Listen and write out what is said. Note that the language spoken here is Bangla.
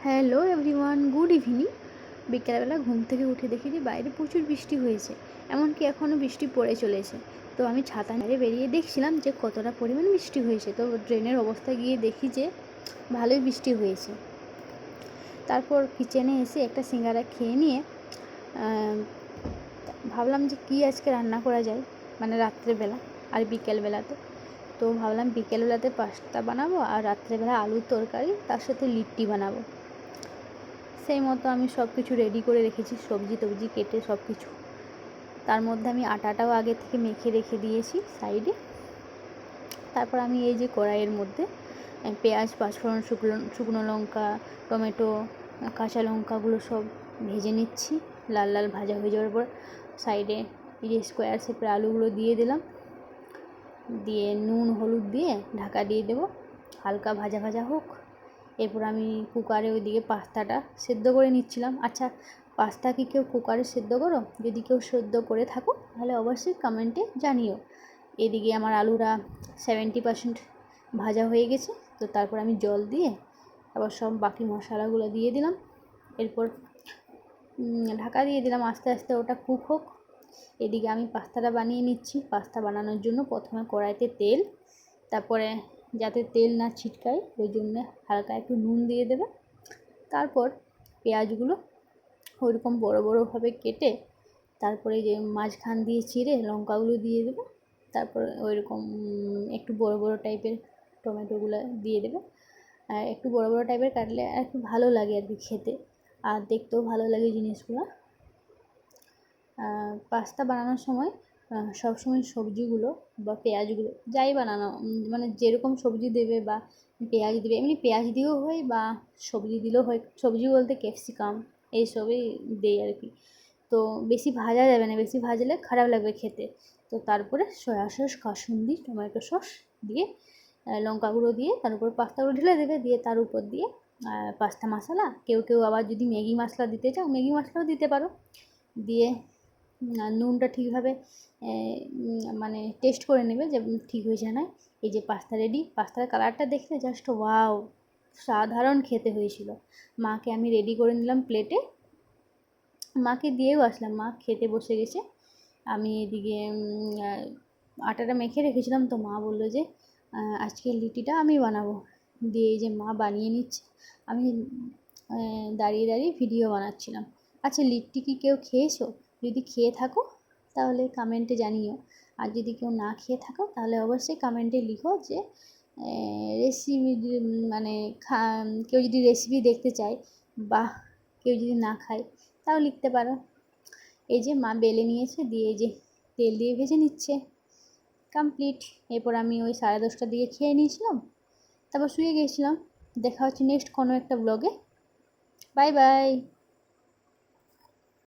Hello everyone, good evening. বিকেলবেলা ঘুম থেকে উঠে দেখি যে বাইরে প্রচুর বৃষ্টি হয়েছে, এমনকি এখনও বৃষ্টি পড়ে চলেছে। তো আমি ছাতা নিয়ে বেরিয়ে দেখছিলাম যে কতটা পরিমাণ বৃষ্টি হয়েছে। তো ড্রেনের অবস্থা গিয়ে দেখি যে ভালোই বৃষ্টি হয়েছে। তারপর কিচেনে এসে একটা সিঙ্গারা খেয়ে নিয়ে ভাবলাম যে কী আজকে রান্না করা যায়, মানে রাত্রেবেলা আর বিকেলবেলাতে। তো ভাবলাম বিকেলবেলাতে পাস্তা বানাবো আর রাত্রেবেলা আলুর তরকারি, তার সাথে লিট্টি বানাবো। সেই মতো আমি সব কিছু রেডি করে রেখেছি, সবজি টবজি কেটে সব কিছু। তার মধ্যে আমি আটাটাও আগে থেকে মেখে রেখে দিয়েছি সাইডে। তারপর আমি এই যে কড়াইয়ের মধ্যে পেঁয়াজ, পাঁচফোড়ন, শুকনো লঙ্কা, টমেটো, কাঁচা লঙ্কাগুলো সব ভেজে নিচ্ছি। লাল লাল ভাজা হয়ে যাওয়ার পর সাইডে এই যে স্কোয়ার শেপের আলুগুলো দিয়ে দিলাম, দিয়ে নুন হলুদ দিয়ে ঢাকা দিয়ে দেবো, হালকা ভাজা ভাজা হোক। এরপর আমি কুকারে ওইদিকে পাস্তাটা সেদ্ধ করে নিচ্ছিলাম। আচ্ছা, পাস্তা কি কেউ কুকারে সেদ্ধ করো? যদি কেউ সেদ্ধ করে থাকো তাহলে অবশ্যই কমেন্টে জানিও। এদিকে আমার আলুরা 70% ভাজা হয়ে গেছে। তো তারপর আমি জল দিয়ে আবার সব বাকি মশলাগুলো দিয়ে দিলাম। এরপর ঢাকা দিয়ে দিলাম, আস্তে আস্তে ওটা কুক হোক। এদিকে আমি পাস্তাটা বানিয়ে নিচ্ছি। পাস্তা বানানোর জন্য প্রথমে কড়াইতে তেল, তারপরে যাতে তেল না ছিটকায় ওই জন্য হালকা একটু নুন দিয়ে দেবে। তারপর পেঁয়াজগুলো ওইরকম বড় বড়োভাবে কেটে তারপরে যে মাঝখান দিয়ে চিড়ে লঙ্কাগুলো দিয়ে দেবে। তারপর ওইরকম একটু বড় বড় টাইপের টমেটোগুলো দিয়ে দেবে। আর একটু বড় বড় টাইপের কাটলে একটু ভালো লাগে আর কি খেতে, আর দেখতেও ভালো লাগে জিনিসগুলো। পাস্তা বানানোর সময় সবসময় সবজিগুলো বা পেঁয়াজগুলো যাই বানানো, মানে যেরকম সবজি দেবে বা পেঁয়াজ দেবে, এমনি পেঁয়াজ দিয়েও হয় বা সবজি দিলেও হয়। সবজি বলতে ক্যাপসিকাম এইসবই দেই আর কি। তো বেশি ভাজা যাবে না, বেশি ভাজলে খারাপ লাগবে খেতে। তো তারপরে soya sauce, kasundi, tomato sauce দিয়ে লঙ্কা গুঁড়ো দিয়ে তার উপর পাস্তাগুলো ঢেলে দেবে, দিয়ে তার উপর দিয়ে পাস্তা মশলা, কেউ কেউ আবার যদি ম্যাগি মশলা দিতে চাও ম্যাগি মশলাও দিতে পারো, দিয়ে নুনটা ঠিকভাবে মানে টেস্ট করে নেবে যে ঠিক হয়েছে না। এই যে পাস্তা রেডি। পাস্তার কালারটা দেখতে জাস্ট ওয়াও, সাধারণ খেতে হয়েছিল। মাকে আমি রেডি করে নিলাম প্লেটে, মাকে দিয়েও আসলাম, মা খেতে বসে গেছে। আমি এদিকে আটাটা মেখে রেখেছিলাম, তো মা বললো যে আজকে লিটিটা আমি বানাবো। দিয়ে এই যে মা বানিয়ে নিচ্ছে, আমি দাঁড়িয়ে দাঁড়িয়ে ভিডিও বানাচ্ছিলাম। আচ্ছা, লিট্টি কি কেউ খেয়েছো? যদি খেয়ে থাকো তাহলে কমেন্টে জানিও, আর যদি কেউ না খেয়ে থাকো তাহলে অবশ্যই কমেন্টে লিখো যে রেসিপি, মানে কেউ যদি রেসিপি দেখতে চায় বা কেউ যদি না খায় তাও লিখতে পারো। এই যে মা বেলে নিয়েছে, দিয়ে এই যে তেল দিয়ে ভেজে নিচ্ছে। কমপ্লিট। এরপর আমি ওই 10:30টার দিকে খেয়ে নিয়েছিলাম, তারপর শুয়ে গিয়েছিলাম। দেখা হচ্ছে নেক্সট কোনো একটা ব্লগে। Bye bye.